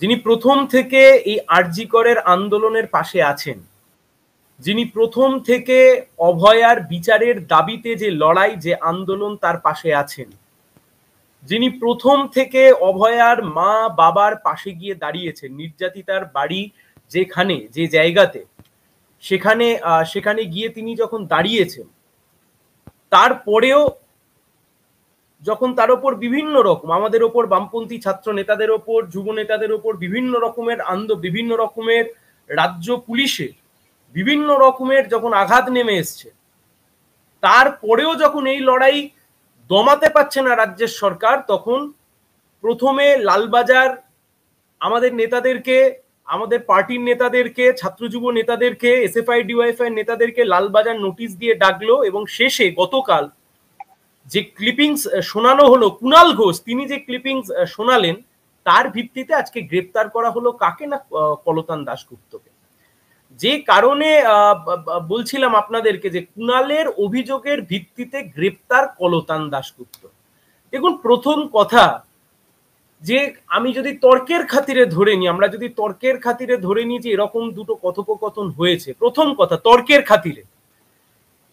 যিনি প্রথম থেকে এই আরজি করের আন্দোলনের পাশে আছেন, যিনি প্রথম থেকে অভয়ার বিচারের দাবিতে যে লড়াই, যে আন্দোলন, তার পাশে আছেন, যিনি প্রথম থেকে অভয়ার মা বাবার পাশে গিয়ে দাঁড়িয়েছেন, নির্যাতিতার বাড়ি যেখানে, যে জায়গাতে, সেখানে সেখানে গিয়ে তিনি যখন দাঁড়িয়েছেন, তারপরেও যখন তার ওপর বিভিন্ন রকম, আমাদের ওপর, বামপন্থী ছাত্র নেতাদের ওপর, যুব নেতাদের ওপর বিভিন্ন রকমের রাজ্য পুলিশের বিভিন্ন রকমের যখন আঘাত নেমে এসছে, তারপরেও যখন এই লড়াই দমাতে পারছে না রাজ্যের সরকার, তখন প্রথমে লালবাজার আমাদের নেতাদেরকে, আমাদের পার্টির নেতাদেরকে, ছাত্র যুব নেতাদেরকে, এসএফআই ডিওয়াইএফআই নেতাদেরকে লালবাজার নোটিশ দিয়ে ডাকলো, এবং শেষে গতকাল যে ক্লিপিংস শোনানো হলো, কুণাল ঘোষ তিনি যে ক্লিপিংস শোনালেন, তার ভিত্তিতে আজকে গ্রেপ্তার করা হলো কাকে? না, কলতান দাশগুপ্তকে। যে কারণে বলছিলাম আপনাদেরকে যে কুণালের অভিযোগের ভিত্তিতে গ্রেপ্তার কলতান দাশগুপ্ত। দেখুন, প্রথম কথা, যে আমি যদি তর্কের খাতিরে ধরে নিই, আমরা যদি তর্কের খাতিরে ধরে নিই যে এরকম দুটো কথোপকথন হয়েছে, প্রথম কথা তর্কের খাতিরে,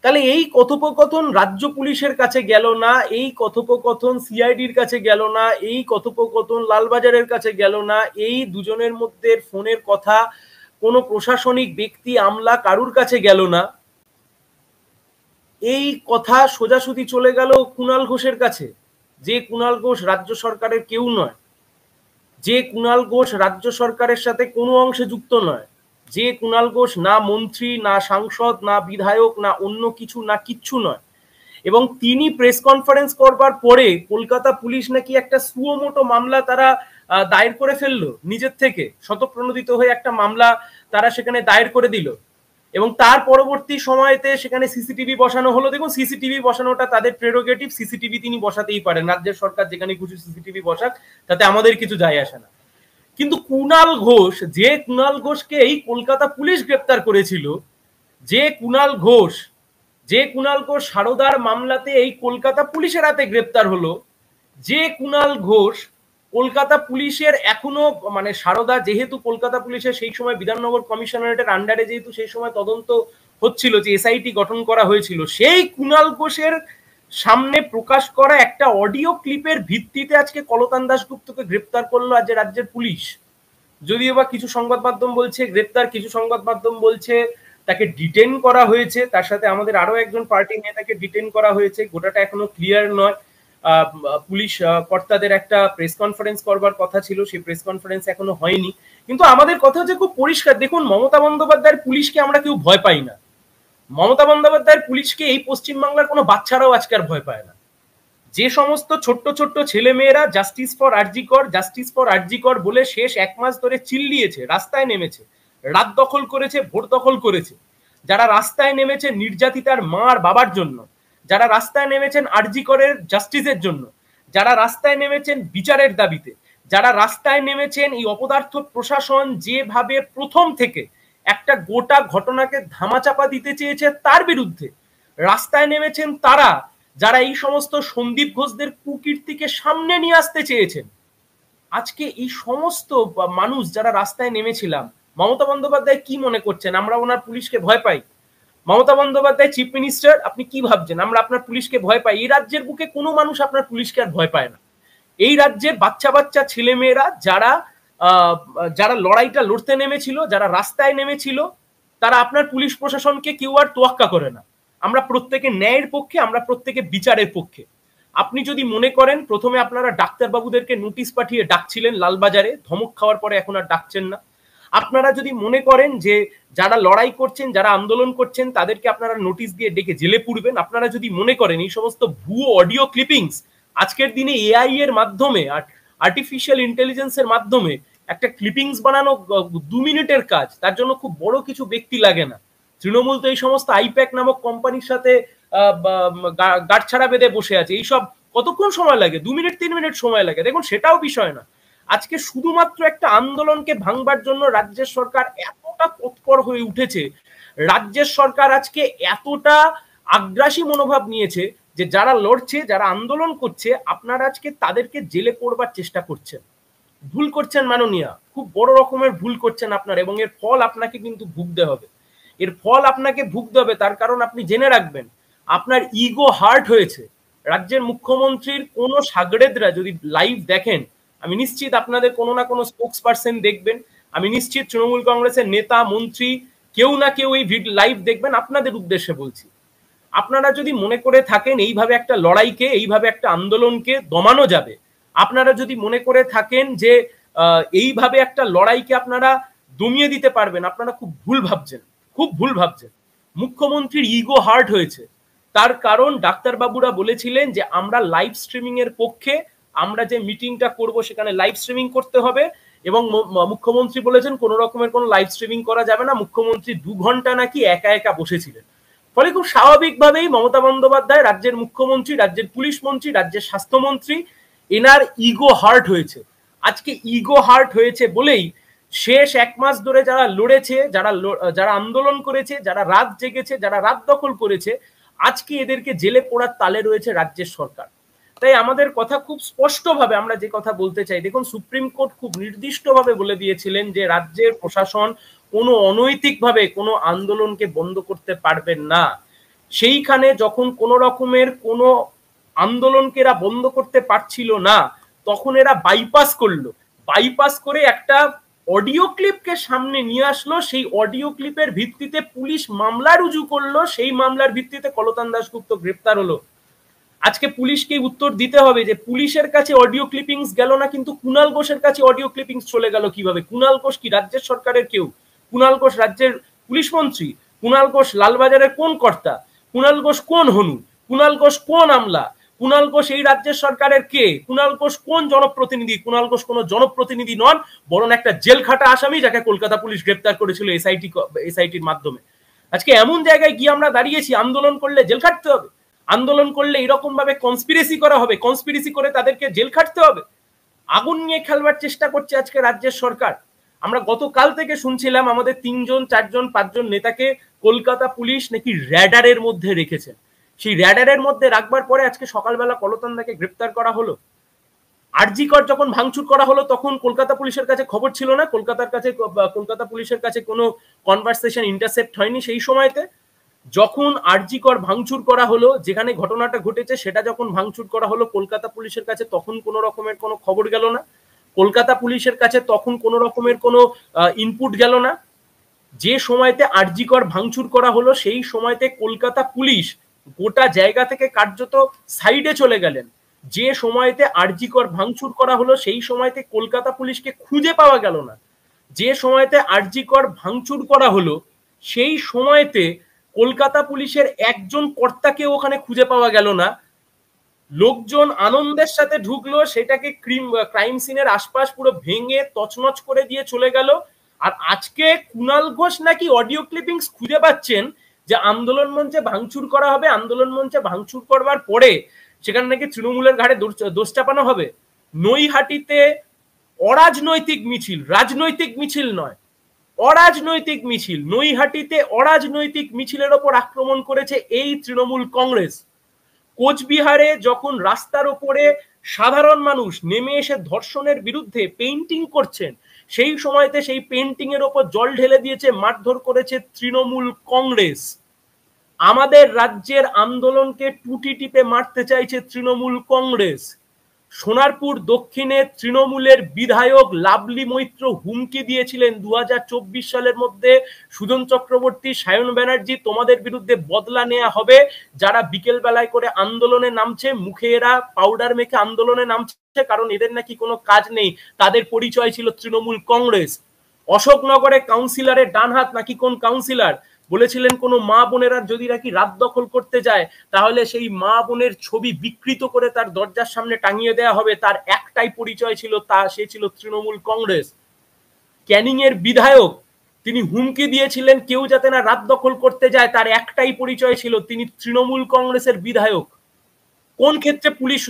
তাহলে এই কথোপকথন রাজ্য পুলিশের কাছে গেল না, এই কথোপকথন সিআইডির কাছে গেল না, এই কথোপকথন লালবাজারের কাছে গেল না, এই দুজনের মধ্যে ফোনের কথা কোনো প্রশাসনিক ব্যক্তি, আমলা কারুর কাছে গেল না, এই কথা সোজাসুজি চলে গেল কুণাল ঘোষের কাছে, যে কুণাল ঘোষ রাজ্য সরকারের কেউ নয়, যে কুণাল ঘোষ রাজ্য সরকারের সাথে কোনো অংশে যুক্ত নয়, যে কুণাল ঘোষ না মন্ত্রী, না সাংসদ, না বিধায়ক, না অন্য কিছু, না কিচ্ছু নয়। এবং তিনি প্রেস কনফারেন্স করবার পরে কলকাতা পুলিশ নাকি একটা সুমোটো মামলা তারা দায়ের করে ফেললো, নিজের থেকে স্বতঃপ্রণোদিত হয়ে একটা মামলা তারা সেখানে দায়ের করে দিল, এবং তার পরবর্তী সময়তে সেখানে সিসিটিভি বসানো হলো। দেখুন, সিসিটিভি বসানোটা তাদের প্রেরোগেটিভ, সিসিটিভি তিনি বসাতেই পারেন, রাজ্যের সরকার যেখানে খুশি সিসিটিভি বসাক, তাতে আমাদের কিছু যায় আসে না। কিন্তু কুণাল ঘোষ, যে কুণাল ঘোষকে এই কলকাতা পুলিশ গ্রেপ্তার করেছিল, যে কুণাল ঘোষ সারদার মামলাতে এই কলকাতা পুলিশের হাতে গ্রেপ্তার হলো, যে কুণাল ঘোষ কলকাতা পুলিশের এখনো, মানে সারদা যেহেতু কলকাতা পুলিশের সেই সময় বিধাননগর কমিশনারেটের আন্ডারে যেহেতু সেই সময় তদন্ত হচ্ছিল, যে এসআইটি গঠন করা হয়েছিল, সেই কুণাল ঘোষের সামনে প্রকাশ করা একটা অডিও ক্লিপের ভিত্তিতে আজকে কলতান দাশগুপ্তকে গ্রেপ্তার করলো আজ রাজ্যের পুলিশ। যদিও বা কিছু সংবাদ মাধ্যম বলছে গ্রেপ্তার, কিছু সংবাদ মাধ্যম বলছে তাকে ডিটেন করা হয়েছে, তার সাথে আমাদের আরো একজন পার্টি নেতাকে ডিটেন করা হয়েছে, গোটাটা এখনো ক্লিয়ার নয়। পুলিশ কর্তাদের একটা প্রেস কনফারেন্স করবার কথা ছিল, সেই প্রেস কনফারেন্স এখনো হয়নি। কিন্তু আমাদের কথা হচ্ছে খুব পরিষ্কার, দেখুন, মমতা বন্দ্যোপাধ্যায়ের পুলিশকে আমরা কেউ ভয় পাই না, মমতা বন্দ্যোপাধ্যায়ের পুলিশকে এই পশ্চিমবাংলার কোনো বাচ্চারাও আজকে আর ভয় পায় না। যে সমস্ত ছোট্ট ছোট্ট ছেলে মেয়েরা জাস্টিস ফর আরজি কর বলে শেষ এক মাস ধরে চিল্লিয়েছে, রাস্তায় নেমেছে, রাত দখল করেছে, ভোট দখল করেছে, যারা রাস্তায় নেমেছে নির্যাতিতার মার বাবার জন্য, যারা রাস্তায় নেমেছেন আরজি করের জাস্টিসের জন্য, যারা রাস্তায় নেমেছেন বিচারের দাবিতে, যারা রাস্তায় নেমেছেন এই অপদার্থ প্রশাসন যেভাবে প্রথম থেকে একটা গোটা ঘটনাকে ধামাচাপা দিতে চেয়েছে তার বিরুদ্ধে রাস্তায় নেমেছেন, তারা যারা এই সমস্ত সন্দীপ ঘোষদের কুকীর্তিকে সামনে নিয়ে আসতে চেয়েছেন, আজকে এই সমস্ত মানুষ যারা রাস্তায় নেমেছিলাম, মমতা বন্দ্যোপাধ্যায় কি মনে করছেন আমরা ওনার পুলিশকে ভয় পাই? মমতা বন্দ্যোপাধ্যায় চিফ মিনিস্টার, আপনি কি ভাবছেন আমরা আপনার পুলিশকে ভয় পাই? এই রাজ্যের বুকে কোনো মানুষ আপনার পুলিশকে আর ভয় পায় না। এই রাজ্যের বাচ্চা বাচ্চা ছেলে মেয়েরা যারা যারা লড়াইটা লড়তে নেমেছিল, যারা রাস্তায় নেমেছিল, তারা আপনার পুলিশ প্রশাসনকে কেউ আর তোয়াক্কা করে না। আমরা প্রত্যেকে ন্যায়ের পক্ষে, আমরা প্রত্যেকে বিচারের পক্ষে। আপনি যদি মনে করেন প্রথমে আপনারা ডাক্তারবাবুদেরকে নোটিশ পাঠিয়ে ডাকছিলেন লালবাজারে, ধমক খাওয়ার পরে এখন আর ডাকছেন না। আপনারা যদি মনে করেন যে যারা লড়াই করছেন, যারা আন্দোলন করছেন, তাদেরকে আপনারা নোটিশ দিয়ে ডেকে জেলে পুরবেন, আপনারা যদি মনে করেন এই সমস্ত ভুয়ো অডিও ক্লিপিংস আজকের দিনে এআই এর মাধ্যমে, আর্টিফিশিয়াল ইন্টেলিজেন্সের মাধ্যমে একটা ক্লিপিংস বানানো 2 মিনিটের কাজ, তার জন্য খুব বড় কিছু ব্যক্তি লাগে না। তৃণমূল তো এই সমস্ত আইপ্যাক নামক কোম্পানির সাথে গাঁটছাড়া বেঁধে বসে আছে, এইসব কতক্ষণ সময় লাগে? 2 মিনিট 3 মিনিট সময় লাগে। দেখুন, সেটাও বিষয় না। আজকে শুধুমাত্র একটা আন্দোলনকে ভাঙবার জন্য রাজ্যের সরকার এতটা তৎপর হয়ে উঠেছে, রাজ্যের সরকার আজকে এতটা আগ্রাসী মনোভাব নিয়েছে যে যারা লড়ছে, যারা আন্দোলন করছে, আপনারা আজকে তাদেরকে জেলে পড়বার চেষ্টা করছেন। ভুল করছেন মাননীয়া, খুব বড় রকমের ভুল করছেন আপনার, এবং এর ফল আপনাকে কিন্তু ভুগতে হবে। এর ফল আপনাকে ভুগতে হবে, তার কারণ আপনি জেনে রাখবেন আপনার ইগো হার্ট হয়েছে। রাজ্যের মুখ্যমন্ত্রীর কোনো সাগরেদরা যদি লাইভ দেখেন, আমি নিশ্চিত আপনাদের কোনো না কোনো স্পোক্স পার্সন দেখবেন, আমি নিশ্চিত তৃণমূল কংগ্রেসের নেতা মন্ত্রী কেউ না কেউ এই লাইভ দেখবেন। আপনাদের উদ্দেশ্যে বলছি, আপনারা যদি মনে করে থাকেন এইভাবে একটা লড়াইকে, এইভাবে একটা আন্দোলনকে দমানো যাবে, আপনারা যদি মনে করে থাকেন যে এইভাবে একটা লড়াইকে আপনারা দমিয়ে দিতে পারবেন, আপনারা খুব ভুল ভাবছেন, খুব ভুল ভাবছেন। মুখ্যমন্ত্রীর ইগো হার্ট হয়েছে, তার কারণ ডাক্তারবাবুরা বলেছিলেন যে আমরা লাইভ স্ট্রিমিং এর পক্ষে, আমরা যে মিটিংটা করব সেখানে লাইভ স্ট্রিমিং করতে হবে, এবং মুখ্যমন্ত্রী বলেছেন কোনো রকমের কোনো লাইভ স্ট্রিমিং করা যাবে না। মুখ্যমন্ত্রী 2 ঘন্টা নাকি একা একা বসেছিলেন। ফলে খুব স্বাভাবিকভাবেই মমতা বন্দ্যোপাধ্যায়, রাজ্যের মুখ্যমন্ত্রী, রাজ্যের পুলিশ মন্ত্রী, রাজ্যের স্বাস্থ্যমন্ত্রী, এনার ইগো হার্ট হয়েছে। আজকে ইগো হার্ট হয়েছে বলেই শেষ 1 মাস ধরে যারা লড়েছে, যারা আন্দোলন করেছে, যারা রাত জেগেছে, যারা রাত দখল করেছে, আজকে এদেরকে জেলে পোড়ার তালে রয়েছে রাজ্যের সরকার। তাই আমাদের কথা খুব স্পষ্টভাবে আমরা যে কথা বলতে চাই, দেখুন সুপ্রিম কোর্ট খুব নির্দিষ্টভাবে বলে দিয়েছিলেন যে রাজ্যের প্রশাসন কোনো অনৈতিকভাবে কোনো আন্দোলনকে বন্ধ করতে পারবেন না। সেইখানে যখন কোনো রকমের কোনো আন্দোলনকে এরা বন্ধ করতে পারছিল না, তখন এরা বাইপাস করলো, বাইপাস করে একটা অডিও ক্লিপকে সামনে নিয়ে আসলো, সেই অডিও ক্লিপের ভিত্তিতে পুলিশ মামলা রুজু করলো, সেই মামলার ভিত্তিতে কলতান দাশগুপ্ত গ্রেপ্তার হলো। আজকে পুলিশকে উত্তর দিতে হবে যে পুলিশের কাছে অডিও ক্লিপিংস গেল না, কিন্তু কুণাল ঘোষের কাছে অডিও ক্লিপিংস চলে গেল কিভাবে? কুণাল ঘোষ কি রাজ্যের সরকারের কেউ? কুণাল ঘোষ রাজ্যের পুলিশ মন্ত্রী? কুণাল ঘোষ লালবাজারের কোন কর্তা? কুণাল ঘোষ কোন হনু? কুণাল ঘোষ কোন আমলা? কুণাল ঘোষ এই রাজ্যের সরকারের কে? কুণাল ঘোষ কোন জনপ্রতিনিধি? কুণাল ঘোষ কোন জনপ্রতিনিধি নন, বরং একটা জেল খাটা আসামি, যাকে কলকাতা পুলিশ গ্রেপ্তার করেছিল এসআইটির মাধ্যমে। আজকে এমন জায়গায় গিয়ে আমরা দাঁড়িয়েছি, আন্দোলন করলে জেল খাটতে হবে, আন্দোলন করলে এরকম ভাবে কনস্পিরেসি করা হবে, কনস্পিরেসি করে তাদেরকে জেল খাটতে হবে। আগুন নিয়ে খেলবার চেষ্টা করছে আজকে রাজ্যের সরকার। আমরা গতকাল থেকে শুনছিলাম আমাদের 3 জন 4 জন 5 জন নেতাকে কলকাতা পুলিশ নাকি র্যাডারের মধ্যে রেখেছেন। সেই র্যাডারের মধ্যে রাখবার পরে আজকে সকালবেলা কলতানদাকে গ্রেপ্তার করা হলো। আরজি কর যখন ভাঙচুর করা হলো তখন কলকাতা পুলিশের কাছে খবর ছিল না, কলকাতা পুলিশের কাছে কোনো কনভারসেশন ইন্টারসেপ্ট হয়নি সেই সময়তে। যখন আরজি কর ভাঙচুর করা হলো, যেখানে ঘটনাটা ঘটেছে সেটা যখন ভাঙচুর করা হলো কলকাতা পুলিশের কাছে, তখন কোনো রকমের কোনো খবর গেল না, কলকাতা পুলিশের কাছে তখন কোনো রকমের কোনো ইনপুট গেল না। যে সময়তে আরজি কর ভাঙচুর করা হলো সেই সময়তে কলকাতা পুলিশ গোটা জায়গা থেকে কার্যত সাইডে চলে গেলেন। যে সময়তে আরজি কর ভাঙচুর করা হলো সেই সময়তে কলকাতা পুলিশকে খুঁজে পাওয়া গেল না। যে সময়তে আরজি কর ভাঙচুর করা হলো সেই সময়তে কলকাতা পুলিশের একজন কর্তাকে ওখানে খুঁজে পাওয়া গেল না। লোকজন আনন্দের সাথে ঢুকলো, সেটাকে ক্রাইম সিনের আশপাশ পুরো ভেঙে তছনছ করে দিয়ে চলে গেল। আর আজকে কুণাল ঘোষ নাকি অডিও ক্লিপিংস খুঁজে পাচ্ছেন যে আন্দোলন মঞ্চে ভাঙচুর করা হবে, আন্দোলন মঞ্চে ভাঙচুর করবার পরে সেখানে নাকি তৃণমূলের ঘাড়ে দোষ চাপানো হবে। নৈহাটিতে অরাজনৈতিক মিছিল, রাজনৈতিক মিছিল নয়, অরাজনৈতিক মিছিল, নৈহাটিতে অরাজনৈতিক মিছিলের ওপর আক্রমণ করেছে এই তৃণমূল কংগ্রেস। কোচবিহারে যখন রাস্তার ওপরে সাধারণ মানুষ নেমে এসে ধর্ষণের বিরুদ্ধে পেইন্টিং করছেন, সেই সময়তে সেই পেইন্টিং এর ওপর জল ঢেলে দিয়েছে, মারধর করেছে তৃণমূল কংগ্রেস। আমাদের রাজ্যের আন্দোলনকে টুটি টিপে মারতে চাইছে তৃণমূল কংগ্রেস। সোনারপুর দক্ষিণে তৃণমূলের বিধায়ক লাভলি মৈত্র হুমকি দিয়েছিলেন 2024 সালের মধ্যে, সুজন চক্রবর্তী, সায়ন ব্যানার্জি, তোমাদের বিরুদ্ধে বদলা নেওয়া হবে। যারা বিকেল বেলায় করে আন্দোলনে নামছে, মুখে এরা পাউডার মেখে আন্দোলনে নামছে, কারণ এদের নাকি কোনো কাজ নেই, তাদের পরিচয় ছিল তৃণমূল কংগ্রেস। অশোকনগরে কাউন্সিলরের ডান হাত নাকি কোন কাউন্সিলর বলেছিলেন কোনো মা বোনেরা যদি নাকি রাত দখল করতে যায় তাহলে সেই মা বোনের ছবি বিকৃত করে তার দরজার সামনে টাঙিয়ে দেওয়া হবে, তার একটাই পরিচয় ছিল, সে ছিল তৃণমূল কংগ্রেস। ক্যানিং এর বিধায়ক, তিনি হুমকি দিয়েছিলেন কেউ যাতে না রাত দখল করতে যায়, তার একটাই পরিচয় ছিল, তিনি তৃণমূল কংগ্রেসের বিধায়ক। কোন ক্ষেত্রে পুলিশ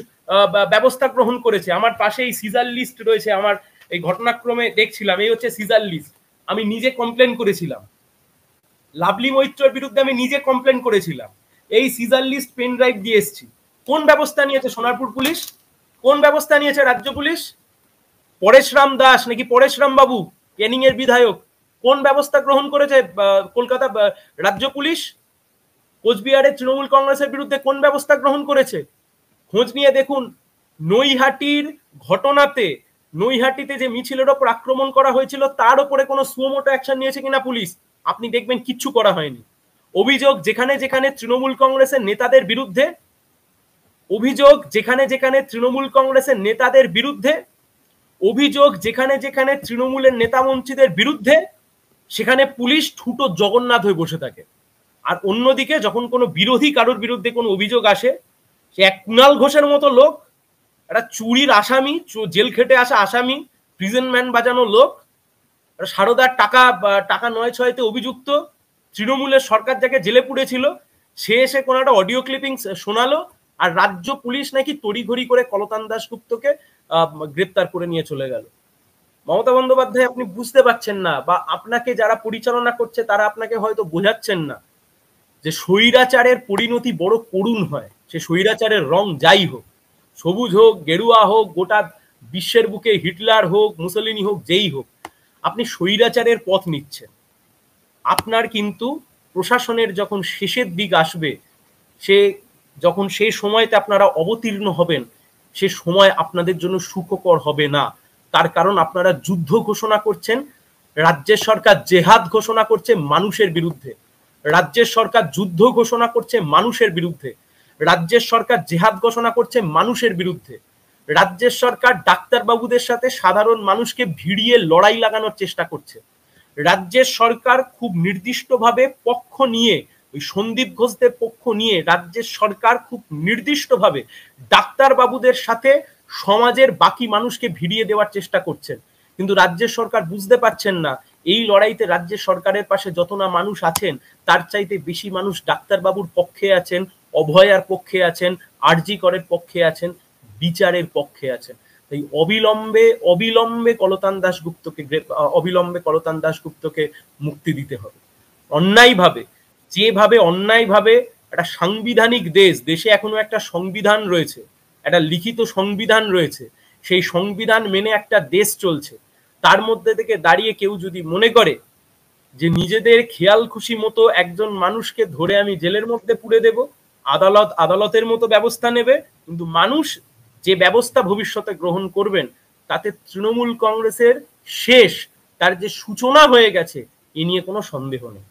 ব্যবস্থা গ্রহণ করেছে? আমার পাশে এই সিজার লিস্ট রয়েছে, আমার এই ঘটনাক্রমে দেখছিলাম, এই হচ্ছে সিজার লিস্ট। আমি নিজে কমপ্লেন করেছিলাম লাভলি মৈত্রের বিরুদ্ধে, আমি নিজে কমপ্লেন করেছিলাম, এই সিজার লিস্ট পেন ড্রাইভ দিয়ে এসেছি। কোন ব্যবস্থা নিয়েছে সোনারপুর পুলিশ? কোন ব্যবস্থা নিয়েছে রাজ্য পুলিশ? পরেশরাম দাস নাকি পরেশরাম বাবু ক্যানিং এর বিধায়ক, কোন ব্যবস্থা গ্রহণ করেছে কলকাতা রাজ্য পুলিশ? কোচবিহারের তৃণমূল কংগ্রেসের বিরুদ্ধে কোন ব্যবস্থা গ্রহণ করেছে? খোঁজ নিয়ে দেখুন। নৈহাটির ঘটনাতে, নৈহাটিতে যে মিছিলের ওপর আক্রমণ করা হয়েছিল তার উপরে কোনো সুমোটো অ্যাকশন নিয়েছে কিনা পুলিশ, আপনি দেখবেন কিচ্ছু করা হয়নি। অভিযোগ যেখানে যেখানে তৃণমূল কংগ্রেসের নেতাদের বিরুদ্ধে, অভিযোগ যেখানে যেখানে তৃণমূল কংগ্রেসের নেতাদের বিরুদ্ধে, অভিযোগ যেখানে যেখানে তৃণমূলের নেতা মন্ত্রীদের বিরুদ্ধে, সেখানে পুলিশ ঠুটো জগন্নাথ হয়ে বসে থাকে। আর অন্যদিকে যখন কোনো বিরোধী কারোর বিরুদ্ধে কোনো অভিযোগ আসে, সে এক কুণাল ঘোষের মতো লোক, একটা চুরির আসামি, জেল খেটে আসা আসামি, প্রিজন ম্যান বাজানো লোক, সারদার টাকা ৯/৬-তে অভিযুক্ত, তৃণমূলের সরকার যাকে জেলে পুড়েছিল, সে এসে কোনো একটা অডিও ক্লিপিং শোনালো, আর রাজ্য পুলিশ নাকি তড়িঘড়ি করে কলতান দাশগুপ্তকে গ্রেপ্তার করে নিয়ে চলে গেল। মমতা বন্দ্যোপাধ্যায় আপনি বুঝতে পারছেন না, বা আপনাকে যারা পরিচালনা করছে তারা আপনাকে হয়তো বোঝাচ্ছেন না যে স্বৈরাচারের পরিণতি বড় করুণ হয়। সে স্বৈরাচারের রং যাই হোক, সবুজ হোক, গেরুয়া হোক, গোটা বিশ্বের বুকে হিটলার হোক, মুসলিনি হোক, যেই হোক, আপনি স্বৈরাচারের পথ নিচ্ছেন। আপনার কিন্তু প্রশাসনের যখন শেষের দিক আসবে, যখন সেই সময়তে আপনারা অবতীর্ণ হবেন, সে সময় আপনাদের জন্য সুখকর হবে না। তার কারণ আপনারা যুদ্ধ ঘোষণা করছেন, রাজ্যের সরকার জেহাদ ঘোষণা করছে মানুষের বিরুদ্ধে, রাজ্যের সরকার যুদ্ধ ঘোষণা করছে মানুষের বিরুদ্ধে, রাজ্যের সরকার জেহাদ ঘোষণা করছে মানুষের বিরুদ্ধে, রাজ্যের সরকার ডাক্তারবাবুদের সাথে সাধারণ মানুষকে ভিড়িয়ে লড়াই লাগানোর চেষ্টা করছে, রাজ্যের সরকার খুব নির্দিষ্টভাবে পক্ষ নিয়ে, ওই সন্দীপ ঘোষদের পক্ষ নিয়ে রাজ্যের সরকার খুব নির্দিষ্টভাবে ডাক্তারবাবুদের সাথে সমাজের বাকি মানুষকে ভিড়িয়ে দেওয়ার চেষ্টা করছেন। কিন্তু রাজ্যের সরকার বুঝতে পারছেন না, এই লড়াইতে রাজ্যের সরকারের পাশে যত না মানুষ আছেন, তার চাইতে বেশি মানুষ ডাক্তারবাবুর পক্ষে আছেন, অভয়ার পক্ষে আছেন, আরজি করের পক্ষে আছেন, বিচারের পক্ষে আছেন। তাই অবিলম্বে কলতান দাশগুপ্তকে মুক্তি দিতে হবে। অন্যায়ভাবে একটা সাংবিধানিক দেশে এখনো একটা সংবিধান রয়েছে, একটা লিখিত সংবিধান রয়েছে, সেই সংবিধান মেনে একটা দেশ চলছে। তার মধ্যে থেকে দাঁড়িয়ে কেউ যদি মনে করে যে নিজেদের খেয়াল খুশি মতো একজন মানুষকে ধরে আমি জেলের মধ্যে পুরে দেব, আদালতের মতো ব্যবস্থা নেবে, কিন্তু মানুষ যে ব্যবস্থা ভবিষ্যতে গ্রহণ করবেন তাতে তৃণমূল কংগ্রেসের শেষ, তার যে সূচনা হয়ে গেছে, এ নিয়ে কোনো সন্দেহ নেই।